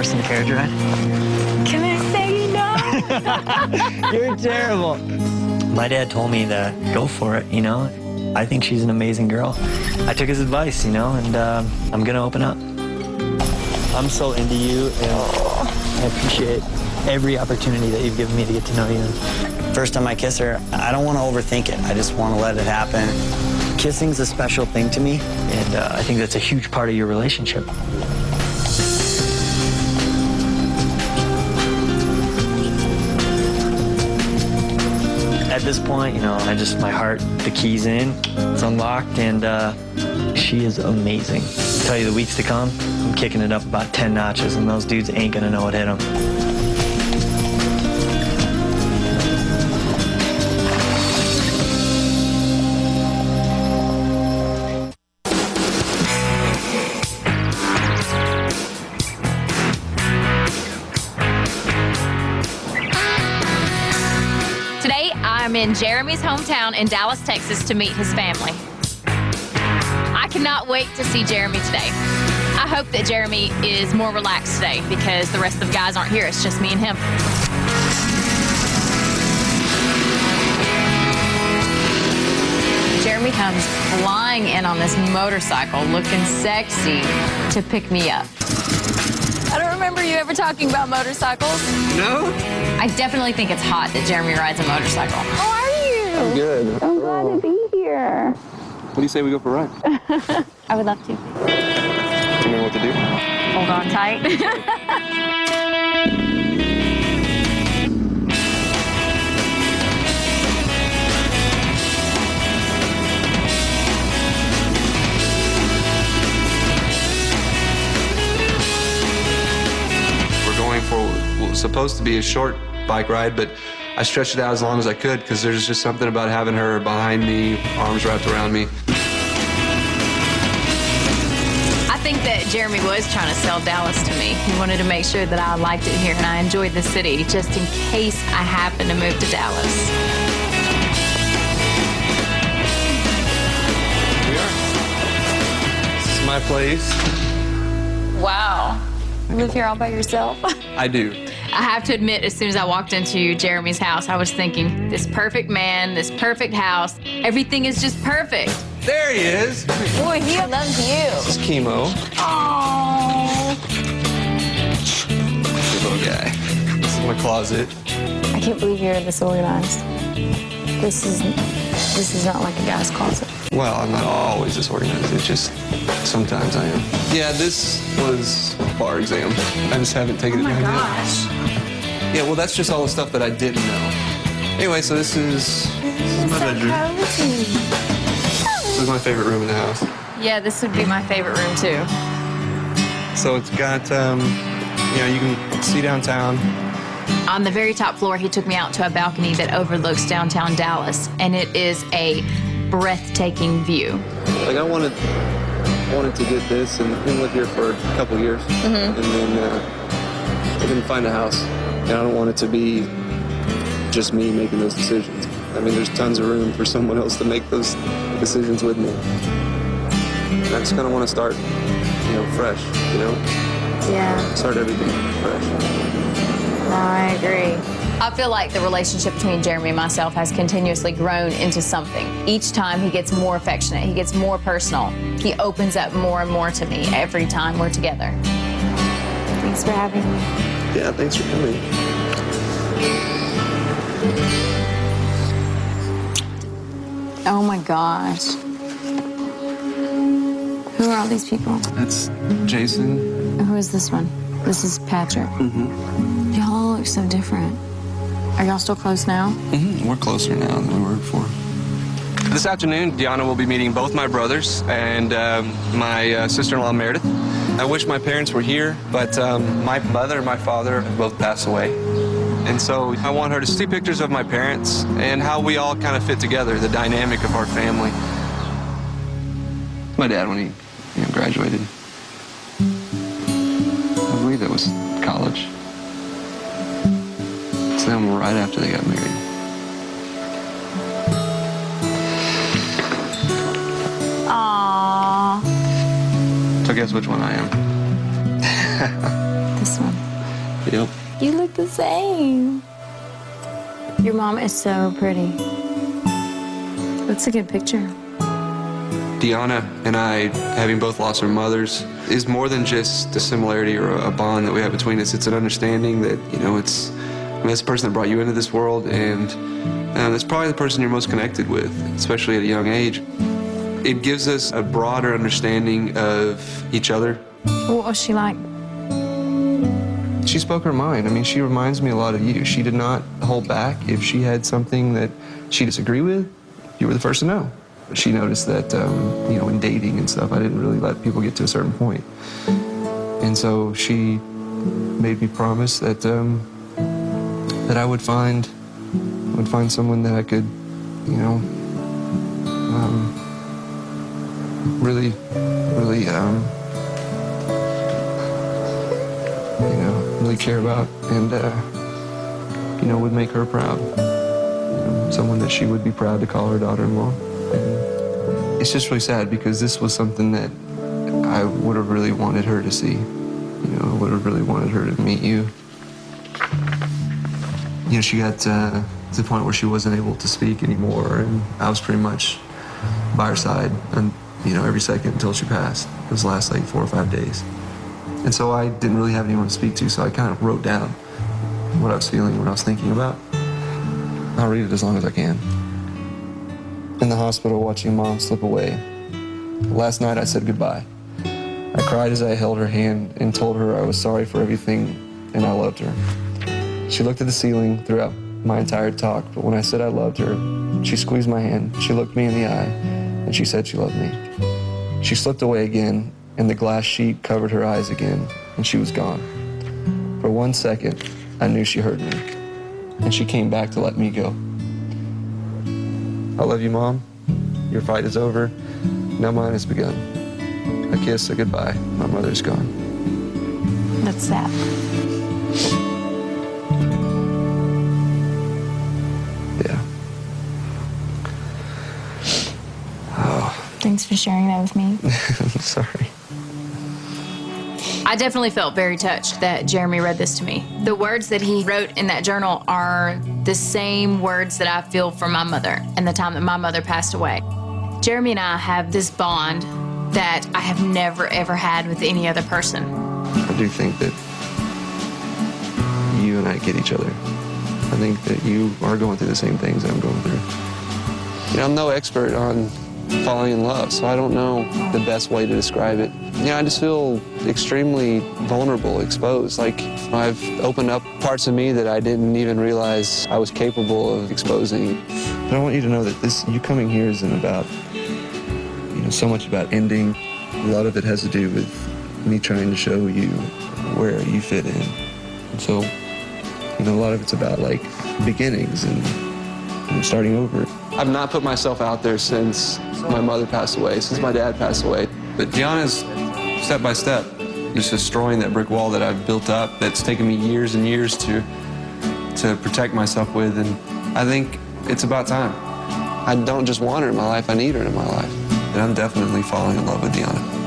horse and carriage ride? Can I say no? You're terrible. My dad told me to go for it, you know. I think she's an amazing girl. I took his advice, you know, and I'm gonna open up. I'm so into you, and I appreciate every opportunity that you've given me to get to know you. First time I kiss her, I don't want to overthink it. I just want to let it happen. Kissing's a special thing to me, and I think that's a huge part of your relationship. At this point, you know, my heart, the key's in, it's unlocked, and she is amazing. I'll tell you, the weeks to come, I'm kicking it up about 10 notches, and those dudes ain't gonna know what hit them. I'm in Jeremy's hometown in Dallas, Texas to meet his family. I cannot wait to see Jeremy today. I hope that Jeremy is more relaxed today because the rest of the guys aren't here. It's just me and him. Jeremy comes flying in on this motorcycle looking sexy to pick me up. I don't remember you ever talking about motorcycles. No? I definitely think it's hot that Jeremy rides a motorcycle. How are you? I'm good. I'm glad to be here. What do you say we go for a ride? I would love to. You know what to do? Hold on tight. For what was supposed to be a short bike ride, but I stretched it out as long as I could because there's just something about having her behind me, arms wrapped around me. I think that Jeremy was trying to sell Dallas to me. He wanted to make sure that I liked it here and I enjoyed the city just in case I happen to move to Dallas. Here we are. This is my place. Wow. You live here all by yourself? I do. I have to admit, as soon as I walked into Jeremy's house, I was thinking, this perfect man, this perfect house, everything is just perfect. There he is. Boy, he loves you. This is Chemo. Aww. Good little guy. This is my closet. I can't believe you're this organized. This is not like a guy's closet. Well, I'm not always this organized. It's just sometimes I am. Yeah, this was a bar exam. I just haven't taken it down yet. Yeah, well, that's just all the stuff that I didn't know. Anyway, so this is my bedroom. This is my favorite room in the house. Yeah, this would be my favorite room, too. So it's got, you know, you can see downtown. On the very top floor, he took me out to a balcony that overlooks downtown Dallas, and it is a breathtaking view. Like, I wanted to get this and live here for a couple years. And then I didn't find a house. And I don't want it to be just me making those decisions. I mean, there's tons of room for someone else to make those decisions with me. And I just kind of want to start, you know, fresh, you know? Yeah. Start everything fresh. No, I agree. I feel like the relationship between Jeremy and myself has continuously grown into something. Each time he gets more affectionate, he gets more personal. He opens up more and more to me every time we're together. Thanks for having me. Yeah, thanks for coming. Oh my gosh. Who are all these people? That's Jason. And who is this one? This is Patrick. Y'all all look so different. Are y'all still close now? We're closer now than we were before. This afternoon, Deanna will be meeting both my brothers and my sister-in-law, Meredith. I wish my parents were here, but my mother and my father have both passed away. And so I want her to see pictures of my parents and how we all kind of fit together, the dynamic of our family. My dad, when he graduated, I believe it was college. It's them right after they got married. Aww. So guess which one I am? this one. Yep. You look the same. Your mom is so pretty. That's a good picture. Deanna and I, having both lost our mothers, is more than just a similarity or a bond that we have between us. It's an understanding that, you know, it's the person that brought you into this world, and it's probably the person you're most connected with, especially at a young age. It gives us a broader understanding of each other. What was she like? She spoke her mind. I mean, she reminds me a lot of you. She did not hold back. If she had something that she disagreed with, you were the first to know. She noticed that, you know, in dating and stuff, I didn't really let people get to a certain point. And so she made me promise that that I would find someone that I could, you know, really, you know, really care about, and you know, would make her proud. You know, someone that she would be proud to call her daughter-in-law. And it's just really sad because this was something that I would have really wanted her to see. You know, I would have really wanted her to meet you. You know, she got to the point where she wasn't able to speak anymore, and I was pretty much by her side, and you know, every second until she passed. It was the last like 4 or 5 days. And so I didn't really have anyone to speak to, so I kind of wrote down what I was feeling, what I was thinking about. I'll read it as long as I can. In the hospital, watching Mom slip away. Last night I said goodbye. I cried as I held her hand and told her I was sorry for everything and I loved her. She looked at the ceiling throughout my entire talk, but when I said I loved her, she squeezed my hand, she looked me in the eye, and she said she loved me. She slipped away again, and the glass sheet covered her eyes again, and she was gone. For 1 second, I knew she heard me, and she came back to let me go. I love you, Mom. Your fight is over. Now mine has begun. A kiss, a goodbye. My mother's gone. That's sad. Yeah. Oh. Thanks for sharing that with me. I'm sorry. I definitely felt very touched that Jeremy read this to me. The words that he wrote in that journal are the same words that I feel for my mother and the time that my mother passed away. Jeremy and I have this bond that I have never, ever had with any other person. I do think that you and I get each other. I think that you are going through the same things I'm going through. You know, I'm no expert on falling in love, so I don't know the best way to describe it. You know, I just feel extremely vulnerable, exposed. Like I've opened up parts of me that I didn't even realize I was capable of exposing. But I want you to know that you coming here isn't about, you know, so much about ending. A lot of it has to do with me trying to show you where you fit in. And so, you know, a lot of it's about like beginnings and starting over. I've not put myself out there since my mother passed away, since my dad passed away. But Deanna's step by step, just destroying that brick wall that I've built up that's taken me years and years to protect myself with. And I think it's about time. I don't just want her in my life, I need her in my life. And I'm definitely falling in love with Deanna.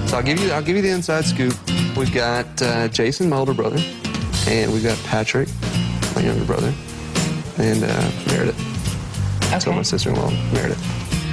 So I'll give you the inside scoop. We've got Jason, my older brother, and we've got Patrick, my younger brother, and Meredith. Okay. So my sister-in-law, Meredith.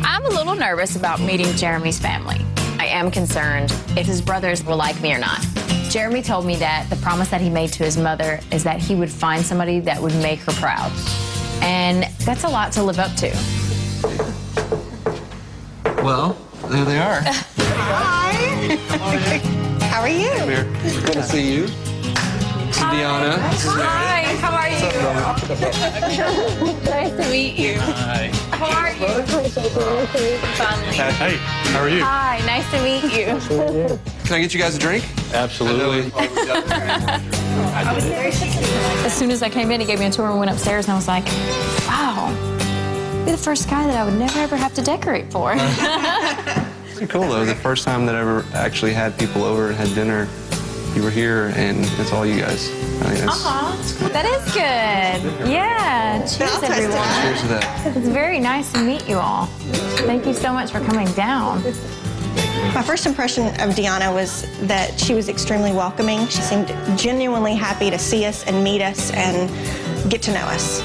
I'm a little nervous about meeting Jeremy's family. I am concerned if his brothers will like me or not. Jeremy told me that the promise that he made to his mother is that he would find somebody that would make her proud. And that's a lot to live up to. Well, there they are. Hi. How are you? Come here. Good to see you. This is Deanna. This is Meredith. Hi, how are you? Nice to meet you. Hi. How are you? Finally. Hey, how are you? Hi, nice to meet you. Can I get you guys a drink? Absolutely. As soon as I came in, he gave me a tour and we went upstairs, and I was like, wow, you're the first guy that I would never, ever have to decorate for. Pretty cool, though. The first time that I ever actually had people over and had dinner, you were here, and it's all you guys. I think that's That is good. Yeah, Cheers, I'll toast to everyone. that. Cheers to that. It's very nice to meet you all. Thank you so much for coming down. My first impression of Deanna was that she was extremely welcoming. She seemed genuinely happy to see us and meet us and get to know us.